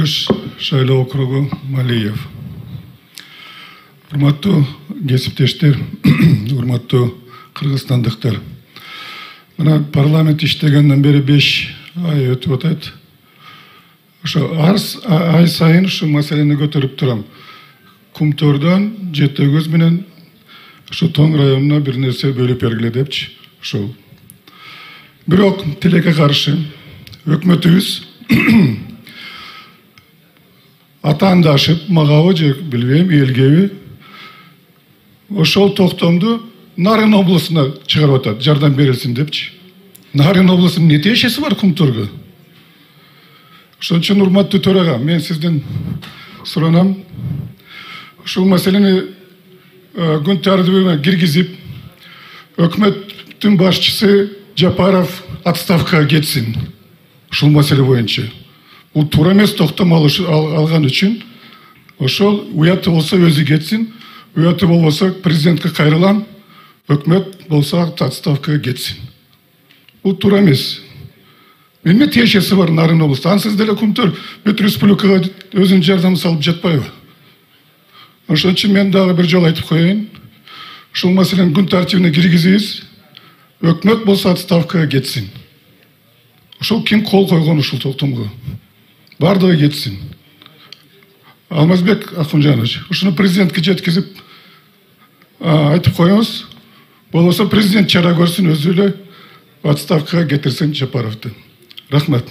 Шайлоо округу Малиев. Урматтуу кесиптештер, урматтуу кыргызстандыктар. Мына парламент иштегенден бери 5 ай өтүп атат. Ошо ай сайын ушу маселени көтөрүп турам. Кумтордон Жетөгөз менен ушу Тоң районуна бир нерсе бөлүп бергиле депчи. Ошол. Бирок тилекке каршы өкмөтүбүз атаандашып, магабы же билбейм, элгеби ошол токтомду Нарын облусуна чыгарып атат, жардам берилсин депчи. Нарын облусунун не тиешеси бар Кумторго? Ошон үчүн урматтуу төрага, мен сизден суранам. Ушул маселени күн тартибине киргизип, өкмөттүн башчысы Жапаров отставкага кетсин. Ушул маселе боюнча. Бул туура эмес токтом алган үчүн ошол уяты болсо өзү кетсин, уяты болбосо президентке кайрылам, өкмөт болсо отставкага кетсин. Бул туура эмес. Эмне тиешеси бар Нарын облусу? Ансыз деле Кумтор бүт республикага өзүнүн жардамын салып жатпайбы? Ошон үчүн мен дагы бир жолу айтып коеюн. Ушул маселени күн тартибине киргизиңиз, өкмөт болсо отставкага кетсин. Ошол ким кол койгон ушул токтомго? Бардыгы кетсин. Алмазбек Акунжанович, ушуну президентке жеткизип айтып коюңуз. Болбосо президент чара көрсүн, өзү эле отставкага кетирсин Жапаровду. Рахмат.